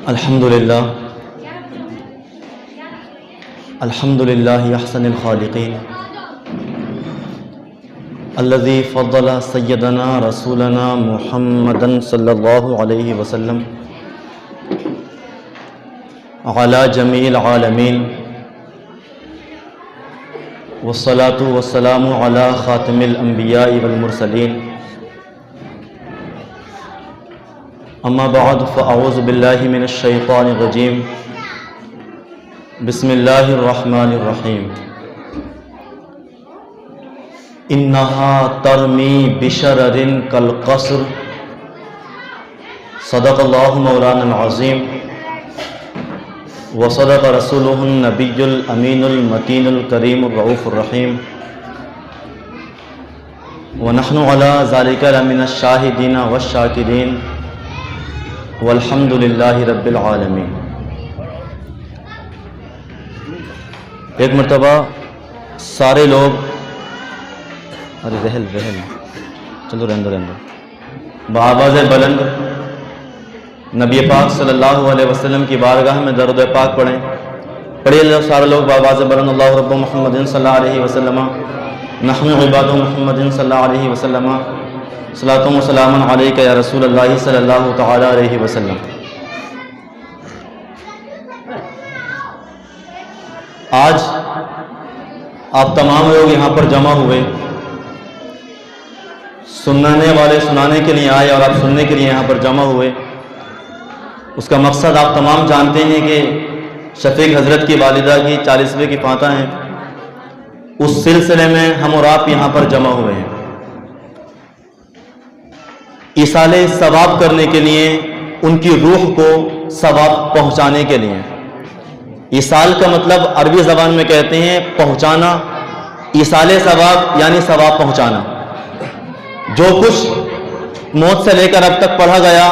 الحمدللہ احسن الخالقین الذی فضل سیدنا رسولنا محمدا صلی اللہ علیہ وسلم علی جمیع العالمین والصلاة والسلام علی خاتم الانبیاء والمرسلین اما بعد فاعوذ باللہ من الشیطان الرجیم بسم اللہ الرحمن الرحیم انہا ترمی بشرر کالقصر صدق اللہ مولانا العظیم وصدق رسولہ النبی الامین المتین الکریم الرؤوف الرحیم ونحن علی ذلک لمن الشاہدین والشاکرین والحمد للہ رب العالمین۔ ایک مرتبہ سارے لوگ چلو رہندو بآواز بلند نبی پاک صلی اللہ علیہ وسلم کی بارگاہ میں درود پاک پڑھیں۔ پڑھیے سارے لوگ بآواز بلند اللہ رب محمد صلی اللہ علیہ وسلم نحن عباد محمد صلی اللہ علیہ وسلم صلاۃ و سلام علیک یا رسول اللہ صلی اللہ تعالی علیہ وسلم۔ آج آپ تمام لوگ یہاں پر جمع ہوئے، سنانے والے سنانے کے لیے آئے اور آپ سننے کے لیے یہاں پر جمع ہوئے۔ اس کا مقصد آپ تمام جانتے ہیں کہ شفیق حضرت کی والدہ کی 40ویں کی فاتح ہیں، اس سلسلے میں ہم اور آپ یہاں پر جمع ہوئے ہیں ایصال ثواب کرنے کے لیے، ان کی روح کو ثواب پہنچانے کے لیے۔ ایصال کا مطلب عربی زبان میں کہتے ہیں پہنچانا، ایصال ثواب یعنی ثواب پہنچانا۔ جو کچھ موت سے لے کر اب تک پڑھا گیا،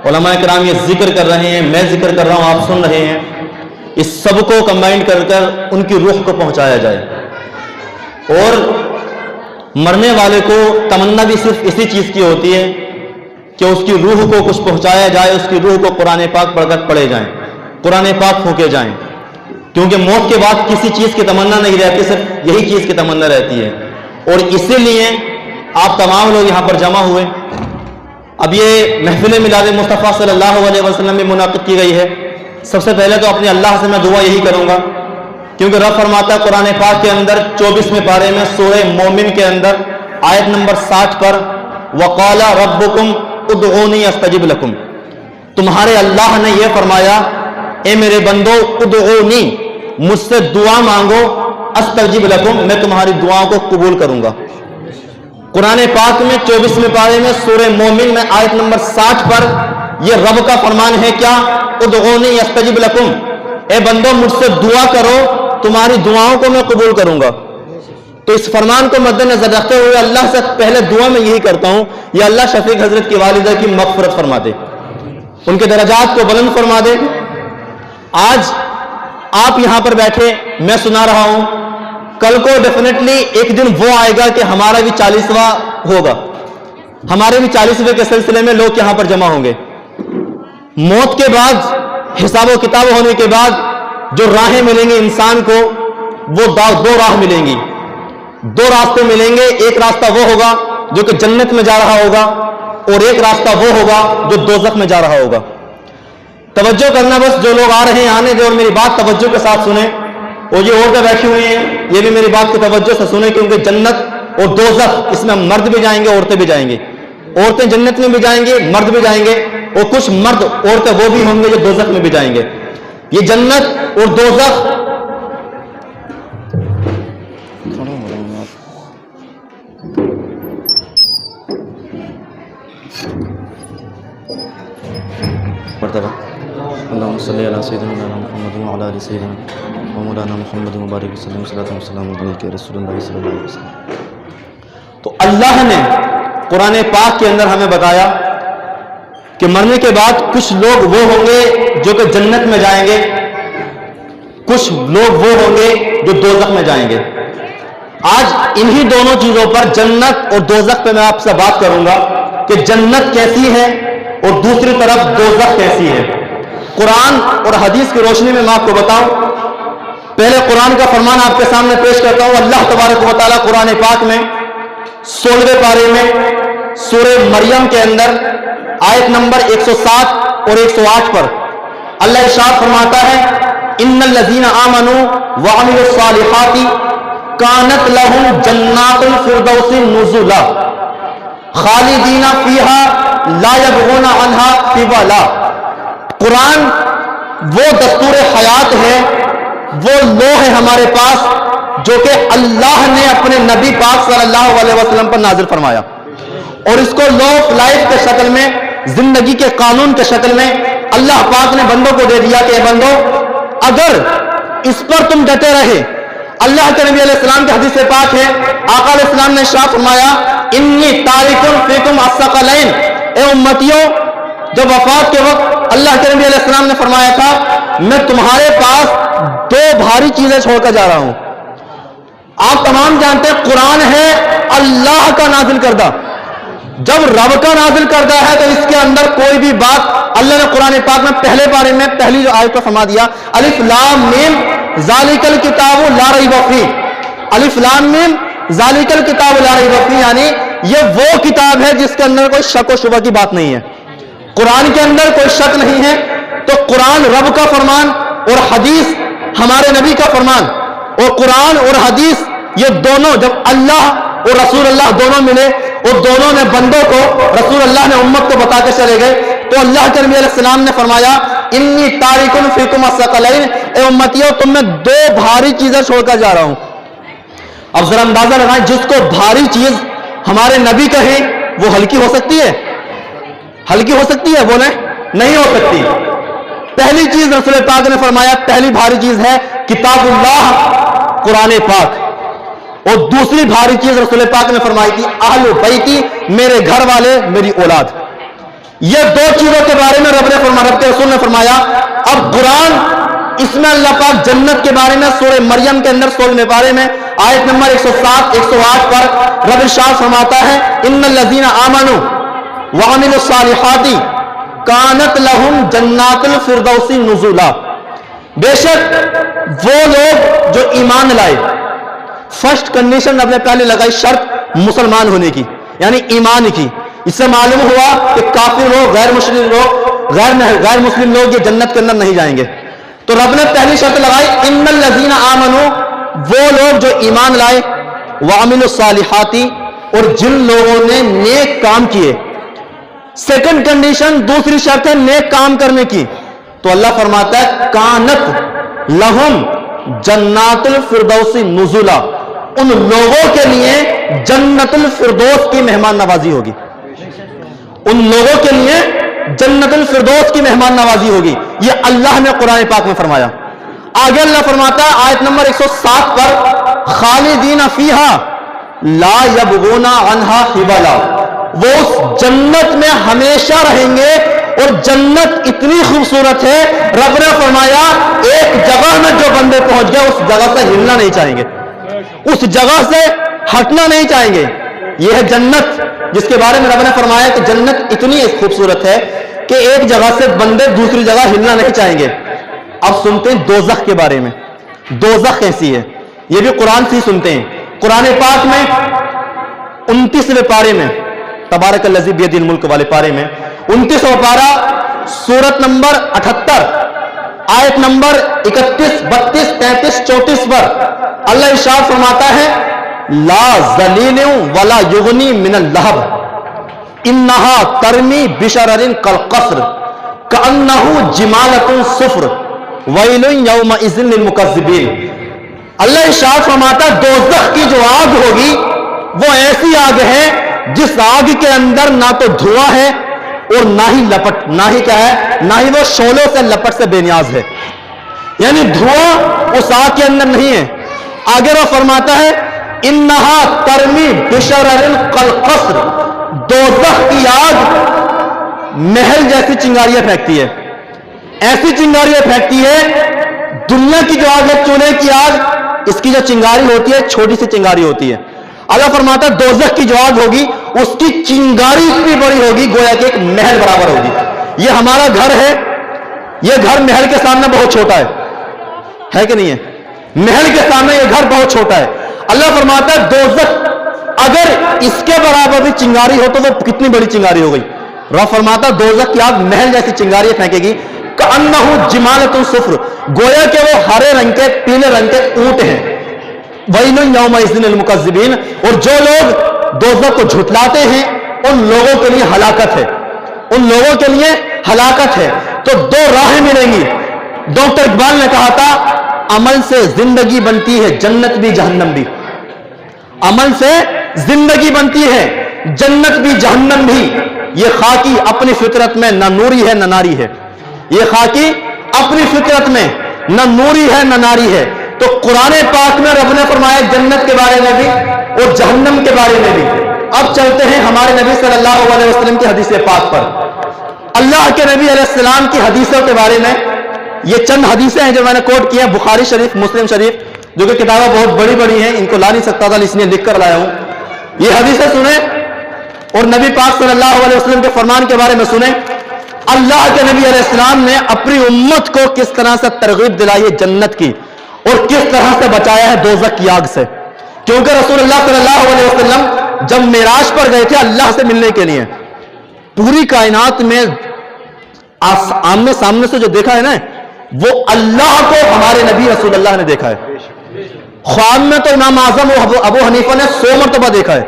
علماء کرام یہ ذکر کر رہے ہیں، میں ذکر کر رہا ہوں، آپ سن رہے ہیں، اس سب کو کمبائنڈ کر کر ان کی روح کو پہنچایا جائے۔ اور مرنے والے کو تمنا بھی صرف اسی چیز کی ہوتی ہے کہ اس کی روح کو کچھ پہنچایا جائے، اس کی روح کو قرآن پاک پڑھ کر پڑھے جائیں، قرآن پاک پھونکے جائیں، کیونکہ موت کے بعد کسی چیز کی تمنا نہیں رہتی، صرف یہی چیز کی تمنا رہتی ہے۔ اور اسی لیے آپ تمام لوگ یہاں پر جمع ہوئے۔ اب یہ محفل میلاد مصطفیٰ صلی اللہ علیہ وسلم میں منعقد کی گئی ہے۔ سب سے پہلے تو اپنے اللہ سے میں دعا یہی کروں گا، کیونکہ رب فرماتا ہے قرآن پاک کے اندر 24ویں پارے میں سورہ مومن کے اندر آیت نمبر 60 پر وَقَالَ رَبُّكُمْ ادْعُونِي اسْتَجِبْ لَكُمْ، تمہارے اللہ نے یہ فرمایا اے میرے بندو ادعونی، مجھ سے دعا مانگو، استجب لکم، میں تمہاری دعاؤں کو قبول کروں گا۔ قرآن پاک میں 24ویں پارے میں سورہ مومن میں آیت نمبر 60 پر یہ رب کا فرمان ہے کیا؟ ادعونی استجب لکم، اے بندو مجھ سے دعا کرو، تمہاری دعاؤں کو میں قبول کروں گا۔ تو اس فرمان کو مد نظر رکھتے ہوئے اللہ سے پہلے دعا میں یہی کرتا ہوں، یا اللہ شفیق حضرت کی والدہ کی مغفرت فرما دے، ان کے درجات کو بلند فرما دے۔ آج آپ یہاں پر بیٹھے، میں سنا رہا ہوں، کل کو ڈیفینیٹلی ایک دن وہ آئے گا کہ ہمارا بھی 40واں ہوگا، ہمارے بھی 40ویں کے سلسلے میں لوگ یہاں پر جمع ہوں گے۔ موت کے بعد حساب و کتاب ہونے کے بعد جو راہیں ملیں گی انسان کو، وہ دو راہ ملیں گی، دو راستے ملیں گے۔ ایک راستہ وہ ہوگا جو کہ جنت میں جا رہا ہوگا، اور ایک راستہ وہ ہوگا جو دوزخ میں جا رہا ہوگا۔ توجہ کرنا، بس جو لوگ آ رہے ہیں آنے دیں اور میری بات توجہ کے ساتھ سنیں، اور یہ عورتیں بیٹھی ہوئی ہیں یہ بھی میری بات کو توجہ سے سنیں، کیونکہ جنت اور دوزخ اس میں مرد بھی جائیں گے، عورتیں بھی جائیں گے۔ عورتیں جنت میں بھی جائیں گے، مرد بھی جائیں گے، اور کچھ مرد عورتیں وہ بھی ہوں گے جو دوزخ میں بھی جائیں گے۔ یہ جنت اور دوزخ اللہم صلی علی سیدنا محمد وعلی آل سیدنا ومولانا محمد مبارک وسلم صلاۃ و سلام علیک رسول اللہ صلی اللہ علیہ وسلم۔ تو اللہ نے قرآن پاک کے اندر ہمیں بتایا کہ مرنے کے بعد کچھ لوگ وہ ہوں گے جو کہ جنت میں جائیں گے، کچھ لوگ وہ ہوں گے جو دوزخ میں جائیں گے۔ آج انہی دونوں چیزوں پر، جنت اور دوزخ پہ میں آپ سے بات کروں گا کہ جنت کیسی ہے اور دوسری طرف دوزخ کیسی ہے۔ قرآن اور حدیث کی روشنی میں آپ کو بتاؤں. پہلے قرآن کا فرمان آپ کے سامنے پیش کرتا ہوں. اللہ تبارک و تعالیٰ قرآن پاک میں 16ویں پارے میں سورہ مریم کے اندر آیت نمبر 107 اور 108 پر اللہ ارشاد فرماتا ہے ان الذین آمنوا وعملوا الصالحات کانت لهم جنات الفردوس نزلا خالدین فیہا لا یبغون عنہا حولا. قرآن وہ دستور حیات ہے، وہ لوح ہے ہمارے پاس جو کہ اللہ نے اپنے نبی پاک صلی اللہ علیہ وسلم پر نازل فرمایا، اور اس کو لا آف لائف کے شکل میں، زندگی کے قانون کے شکل میں اللہ پاک نے بندوں کو دے دیا کہ اے بندو اگر اس پر تم ڈٹے رہے. اللہ کے نبی علیہ السلام کی حدیث پاک ہے، آقا علیہ السلام نے ارشاد فرمایا انی تارک فیکم الثقلین. اے امتیوں، جب وفات کے وقت اللہ کے نبی علیہ السلام نے فرمایا تھا میں تمہارے پاس 2 بھاری چیزیں چھوڑ کر جا رہا ہوں. آپ تمام جانتے ہیں قرآن ہے اللہ کا نازل کردہ. جب رب کا نازل کردہ ہے تو اس کے اندر کوئی بھی بات اللہ نے قرآن پاک میں پہلے پارے میں پہلی جو آیت پر فرما دیا الف لام میم ذالک الکتاب لا ریب فیہ. الف لام میم ذالک الکتاب لا ریب فیہ یعنی یہ وہ کتاب ہے جس کے اندر کوئی شک و شبہ کی بات نہیں ہے. قرآن کے اندر کوئی شک نہیں ہے. تو قرآن رب کا فرمان اور حدیث ہمارے نبی کا فرمان، اور قرآن اور حدیث یہ دونوں جب اللہ اور رسول اللہ دونوں ملے اور دونوں نے بندوں کو رسول اللہ نے امت کو بتا کے چلے گئے، تو اللہ کے نبی علیہ السلام نے فرمایا انی تارک فیکم الثقلین. اے امتیوں، تم میں 2 بھاری چیزیں چھوڑ کر جا رہا ہوں. اب ذرا اندازہ لگائیں جس کو بھاری چیز ہمارے نبی کہیں وہ ہلکی ہو سکتی ہے؟ ہلکی ہو سکتی ہے؟ بولیں نہیں ہو سکتی. پہلی چیز رسول پاک نے فرمایا پہلی بھاری چیز ہے کتاب اللہ قرآن پاک، اور دوسری بھاری چیز رسول پاک نے فرمائی تھی اہل بیتی میرے گھر والے میری اولاد. یہ 2 چیزوں کے بارے میں رب کے رسول نے فرمایا. اب قرآن اس میں اللہ پاک جنت کے بارے میں سورہ مریم کے اندر 16ویں پارے میں آیت نمبر 107 108 پر رب ارشاد فرماتا ہے ان الذین آمنوا وعملوا الصالحات کانت لہم جنات الفردوس نزلا. بے شک وہ لوگ جو ایمان لائے، فرسٹ کنڈیشن رب نے پہلے لگائی شرط مسلمان ہونے کی یعنی ایمان کی. اس سے معلوم ہوا کہ کافر لوگ غیر مسلم لوگ یہ جنت کے اندر نہیں جائیں گے. تو رب نے پہلی شرط لگائی ان الذین آمنوا، وہ لوگ جو ایمان لائے، وعملوا الصالحات اور جن لوگوں نے نیک کام کیے. سیکنڈ کنڈیشن دوسری شرط ہے نیک کام کرنے کی. تو اللہ فرماتا ہے کانت لہم جنات الفردوس نزلا، ان لوگوں کے لیے جنت الفردوس کی مہمان نوازی ہوگی. ان لوگوں کے لیے جنت الفردوس کی مہمان نوازی ہوگی. یہ اللہ نے قرآن پاک میں فرمایا. آگے اللہ فرماتا ہے آیت نمبر 107 پر خالدین فیہا لا یبغون عنہا حولا. وہ اس جنت میں ہمیشہ رہیں گے، اور جنت اتنی خوبصورت ہے رب نے فرمایا ایک جگہ میں جو بندے پہنچ گئے اس جگہ سے ہلنا نہیں چاہیں گے، اس جگہ سے ہٹنا نہیں چاہیں گے. یہ ہے جنت جس کے بارے میں رب نے فرمایا کہ جنت اتنی خوبصورت ہے کہ ایک جگہ سے بندے دوسری جگہ ہلنا نہیں چاہیں گے. اب سنتے ہیں دوزخ کے بارے میں. دوزخ کیسی ہے یہ بھی قرآن سے ہی سنتے ہیں. قرآن پاک میں 29ویں پارے میں تبارک الذی بیدہ الملک والے پارے میں 29واں پارہ سورت نمبر 78 آیت نمبر 31 32 33 34 پر اللہ ارشاد فرماتا ہے لا ذلیل ولا یغنی من اللہب انہا ترمی بشرر کالقصر کأنہ جمالۃ صفر ویل یومئذ للمکذبین. اللہ ارشاد فرماتا ہے دوزخ کی جو آگ ہوگی وہ ایسی آگ ہے جس آگ کے اندر نہ تو دھواں ہے اور نہ ہی لپٹ، نہ ہی کیا ہے، نہ ہی وہ شعلوں سے لپٹ سے بے نیاز ہے. یعنی دھواں اس آگ کے اندر نہیں ہے. آگے وہ فرماتا ہے انہا ترمی بشرر کالقصر، دوزخ کی آگ محل جیسی چنگاریاں پھینکتی ہے. ایسی چنگاریاں پھینکتی ہے. دنیا کی جو آگ ہے چولہے کی آگ، اس کی جو چنگاری ہوتی ہے چھوٹی سی چنگاری ہوتی ہے. اللہ فرماتا ہے دوزخ کی جو آگ ہوگی اس کی چنگاری اتنی بڑی ہوگی گویا کہ ایک محل برابر ہوگی. یہ ہمارا گھر ہے یہ گھر محل کے سامنے بہت چھوٹا ہے کہ نہیں ہے؟ محل کے سامنے یہ گھر بہت چھوٹا ہے. اللہ فرماتا ہے دوزخ اگر اس کے برابر بھی چنگاری ہو تو وہ کتنی بڑی چنگاری ہو گئی. رب فرماتا دوزخ کی آگ محل جیسی چنگاری پھینکے گی کأنہ جمالۃ صفر، گویا کہ وہ ہرے رنگ کے پیلے رنگ کے اونٹ ہیں. ویل یومئذ للمکذبین، اور جو لوگ دوزخ کو جھٹلاتے ہیں ان لوگوں کے لیے ہلاکت ہے، ان لوگوں کے لیے ہلاکت ہے. تو دو راہیں ملیں گی. ڈاکٹر اقبال نے کہا تھا عمل سے زندگی بنتی ہے جنت بھی جہنم بھی. عمل سے زندگی بنتی ہے جنت بھی جہنم بھی. یہ خاکی اپنی فطرت میں نہ نوری ہے نہ ناری ہے. یہ خاکی اپنی فطرت میں نہ نوری ہے نہ ناری ہے. تو قرآن پاک میں رب نے فرمایا جنت کے بارے میں بھی اور جہنم کے بارے میں بھی. اب چلتے ہیں ہمارے نبی صلی اللہ علیہ وسلم کی حدیث پاک پر. اللہ کے نبی علیہ السلام کی حدیثوں کے بارے میں یہ چند حدیثیں ہیں جو میں نے کوٹ کی ہیں. بخاری شریف، مسلم شریف، جو کہ کتابیں بہت بڑی بڑی ہیں، ان کو لا نہیں سکتا تھا اس لیے لکھ کر لایا ہوں. یہ حدیثیں سنیں اور نبی پاک صلی اللہ علیہ وسلم کے فرمان کے بارے میں سنیں. اللہ کے نبی علیہ السلام نے اپنی امت کو کس طرح سے ترغیب دلائی ہے جنت کی اور کس طرح سے بچایا ہے دوزخ کی آگ سے. کیونکہ رسول اللہ صلی اللہ علیہ وسلم جب معراج پر گئے تھے اللہ سے ملنے کے لیے، پوری کائنات میں آمنے سامنے سے جو دیکھا ہے نا وہ اللہ کو ہمارے نبی رسول اللہ نے دیکھا ہے. خواب میں تو امام اعظم ابو حنیفہ نے 100 مرتبہ دیکھا ہے.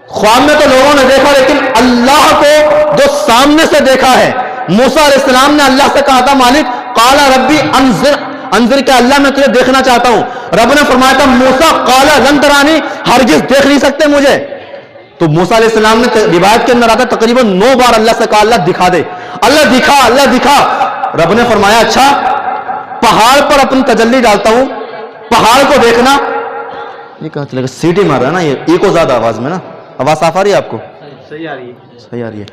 خواب میں تو لوگوں نے دیکھا لیکن اللہ کو جو سامنے سے دیکھا ہے. موسیٰ علیہ السلام نے اللہ سے کہا تھا مالک قال ربی انظر کہ اللہ میں تجھے دیکھنا چاہتا ہوں. رب نے فرمایا تھا موسیٰ قال لن ترانی، ہرگز دیکھ نہیں سکتے مجھے. تو موسیٰ علیہ السلام نے روایت کے اندر آتا تقریباً 9 بار اللہ سے کہا اللہ دکھا دے، اللہ دکھا، اللہ دکھا. رب نے فرمایا اچھا پہاڑ پر اپنی تجلی ڈالتا ہوں، پہاڑ کو دیکھنا. یہ کہاں چلے گا؟ سیٹی مار رہا ہے نا یہ ایکو زیادہ آواز میں نا. آواز صاف آ رہی ہے آپ کو؟ صحیح آ رہی ہے، صحیح آ رہی ہے.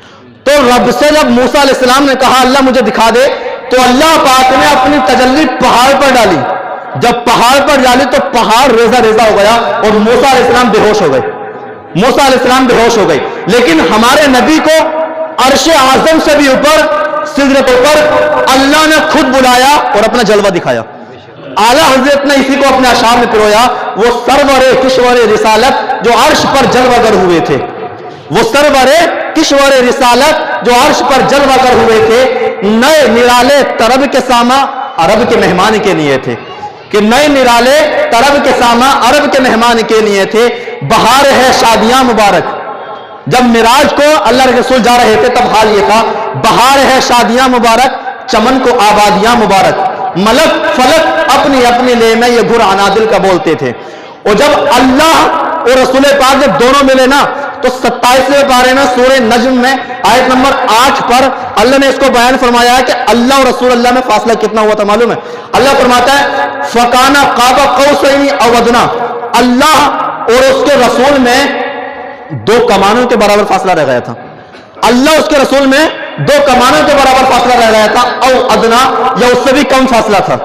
تو رب سے جب موسیٰ علیہ السلام نے کہا اللہ مجھے دکھا دے تو اللہ پاک نے اپنی تجلی پہاڑ پر ڈالی. جب پہاڑ پر ڈالی تو پہاڑ ریزہ ریزہ ہو گیا اور موسیٰ علیہ السلام بے ہوش ہو گئے. موسیٰ علیہ السلام بے ہوش ہو گئے. لیکن ہمارے نبی کو عرش اعظم سے بھی اوپر سدرت پر اللہ نے خود بلایا اور اپنا جلوہ دکھایا. اعلیٰ حضرت نے اسی کو اپنے اشعار میں پرویا. وہ سرور کشور رسالت جو عرش پر جلوہ گر ہوئے تھے، وہ سرور کشور رسالت جو عرش پر جلوہ گر ہوئے تھے، نئے نرالے طرب کے ساماں عرب کے مہمان کے لیے تھے. کہ نئے نرالے طرب کے ساماں عرب کے مہمان کے لیے تھے. بہار ہے شادیاں مبارک. جب معراج کو اللہ کے رسول جا رہے تھے تب حال یہ تھا بہار ہے شادیاں مبارک، چمن کو آبادیاں مبارک. ملک فلک اپنی اپنی لے میں یہ گر عنادل کا بولتے تھے. اور جب اللہ اور رسول پاک جب دونوں ملے نا تو 27ویں پارے میں سورہ نجم میں آیت نمبر 8 پر اللہ نے اس کو بیان فرمایا ہے کہ اللہ اور رسول اللہ میں فاصلہ کتنا ہوا تھا معلوم ہے؟ اللہ فرماتا ہے فَكَانَ قَابَ قَوْسَيْنِ أَوْ أَدْنَىٰ، اللہ اور اس کے رسول میں 2 کمانوں کے برابر فاصلہ رہ گیا تھا. اللہ اس کے رسول میں 2 کمانوں کے برابر فاصلہ رہ گیا تھا، او ادنا یا اس سے بھی کم فاصلہ تھا.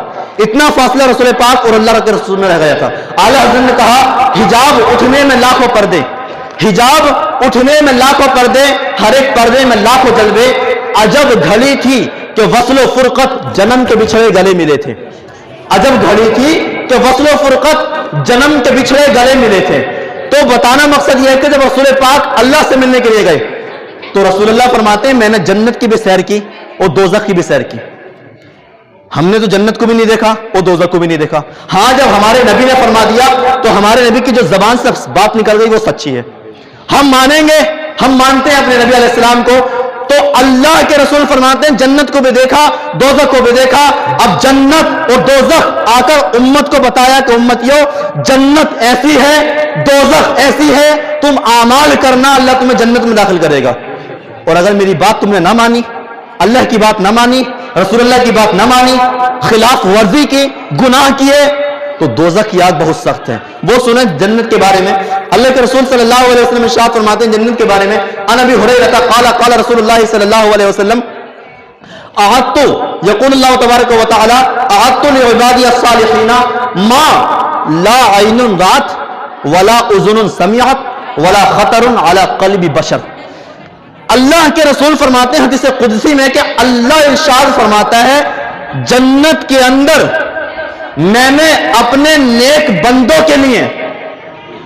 اتنا فاصلہ رسول پاک اور اللہ کے رسول میں رہ گیا تھا. اعلیٰ حضرت نے کہا حجاب اٹھنے میں لاکھوں پردے، حجاب اٹھنے میں لاکھوں پردے، ہر ایک پردے میں لاکھوں جلوے. عجب گھڑی تھی کہ وصل و فرقت جنم کے بچھڑے گلے ملے تھے. عجب گھڑی تھی کہ وصل و فرقت جنم کے بچھڑے گلے ملے تھے. تو بتانا مقصد یہ ہے کہ جب رسول پاک اللہ سے ملنے کے لیے گئے تو رسول اللہ فرماتے ہیں میں نے جنت کی بھی سیر کی اور دوزخ کی بھی سیر کی. ہم نے تو جنت کو بھی نہیں دیکھا اور دوزخ کو بھی نہیں دیکھا. ہاں جب ہمارے نبی نے فرما دیا تو ہمارے نبی کی جو زبان سے بات نکل گئی وہ سچی ہے. ہم مانیں گے، ہم مانتے ہیں اپنے نبی علیہ السلام کو. تو اللہ کے رسول فرماتے ہیں جنت کو بھی دیکھا دوزخ کو بھی دیکھا. اب جنت اور دوزخ آ کر امت کو بتایا کہ امتیو جنت ایسی ہے دوزخ ایسی ہے، تم اعمال کرنا اللہ تمہیں جنت میں داخل کرے گا. اور اگر میری بات تم نے نہ مانی، اللہ کی بات نہ مانی، رسول اللہ کی بات نہ مانی، خلاف ورزی کی، گناہ کیے تو دوزخ کی آگ بہت سخت ہے. وہ سنیں جنت کے بارے میں اللہ کے رسول صلی اللہ علیہ وسلم ارشاد فرماتے ہیں جنت کے بارے میں عن ابی ہریرہ قال قال رسول اللہ صلی اللہ علیہ وسلم اعدت یقول اللہ تبارک و تعالی اعدت لعبادی الصالحین ما لا عین رات ولا اذن سمعت ولا خطر علی قلب بشر. اللہ کے رسول فرماتے ہیں حدیث قدسی میں کہ اللہ ارشاد فرماتا ہے جنت کے اندر میں نے اپنے نیک بندوں کے لیے،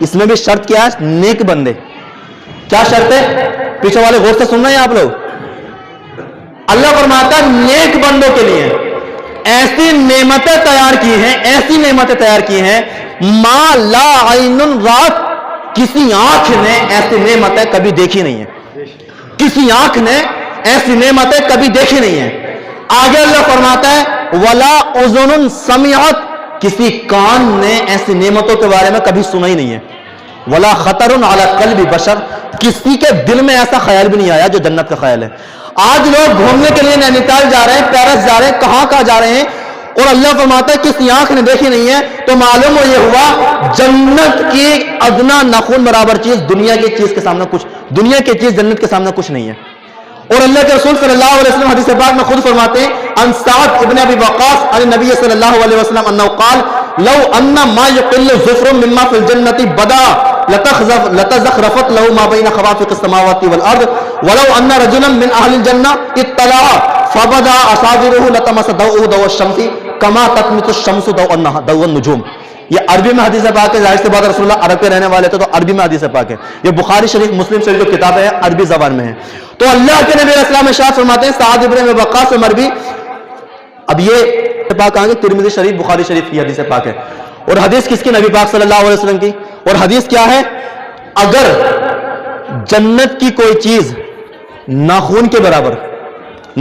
اس میں بھی شرط کیا ہے؟ نیک بندے. کیا شرط ہے؟ پیچھے والے غور سے سن رہے ہیں آپ لوگ؟ اللہ فرماتا ہے نیک بندوں کے لیے ایسی نعمتیں تیار کی ہیں، ایسی نعمتیں تیار کی ہیں ما لا عین رات، کسی آنکھ نے ایسی نعمتیں کبھی دیکھی نہیں ہیں، کسی آنکھ نے ایسی نعمتیں کبھی دیکھی نہیں ہیں. آگے اللہ فرماتا ہے ولا اذن سمعت، کسی کان نے ایسی نعمتوں کے بارے میں کبھی سنا ہی نہیں ہے. ولا خطر علی قلب بشر، کسی کے دل میں ایسا خیال بھی نہیں آیا جو جنت کا خیال ہے. آج لوگ گھومنے کے لیے نینیتال جا رہے ہیں، پیرس جا رہے ہیں، کہاں جا رہے ہیں، اور اللہ فرماتا ہے کسی آنکھ نے دیکھی نہیں ہے. تو معلوم ہو یہ ہوا جنت کی ادنا ناخن برابر چیز دنیا کی چیز کے سامنے کچھ، دنیا کی چیز جنت کے سامنے کچھ نہیں ہے. اور اللہ کے رسول صلی اللہ علیہ وسلم حدیث پاک میں خود فرماتے ہیں عن سعد ابن ابی وقاص عن نبی صلی اللہ علیہ وسلم انه قال لو ان ما يقل ظفر مما في الجنه بدا لتزخرفت له ما بين خوافق السماوات والارض ولو ان رجلا من اهل الجنه اطلع فبدا اصابعه لتمس ضوء ضوء الشمس كما تطمس الشمس ضوء النجوم. یہ عربی میں حدیث پاک ہے، ظاہر سی بات رسول اللہ عرب کے رہنے والے تھے تو عربی میں حدیث پاک ہے. یہ بخاری شریف مسلم شریف جو کتابیں ہیں عربی زبان میں ہیں. تو اللہ کے نبی علیہ السلام ارشاد فرماتے ہیں سعد ابن وقاص مربی، اب یہ پاک آگے ترمذی شریف بخاری شریف کی حدیث پاک ہے. اور حدیث کس کی؟ نبی پاک صلی اللہ علیہ وسلم کی. اور حدیث کیا ہے؟ اگر جنت کی کوئی چیز ناخون کے برابر،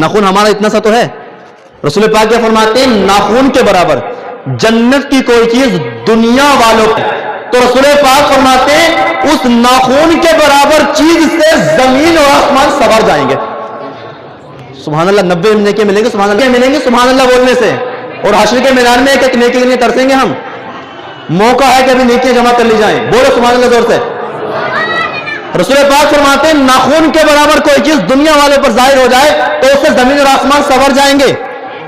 ناخون ہمارا اتنا سا تو ہے، رسول پاک کیا فرماتے ہیں ناخون کے برابر جنت کی کوئی چیز دنیا والوں کی، تو رسول پاک فرماتے ہیں اس ناخون کے برابر چیز سے زمین اور آسمان سوار جائیں گے. سبحان اللہ. 90 نیکی ملیں گے سبحان اللہ ملیں گے سبحان اللہ بولنے سے. اور حشر کے میدان میں ایک ایک نیکی کے لیے ترسیں گے ہم. موقع ہے کہ ابھی نیکیاں جمع کر لی جائیں. بولو سبحان اللہ زور سے. رسول پاک فرماتے ہیں ناخون کے برابر کوئی چیز دنیا والوں پر ظاہر ہو جائے تو اس سے زمین اور آسمان سوار جائیں گے.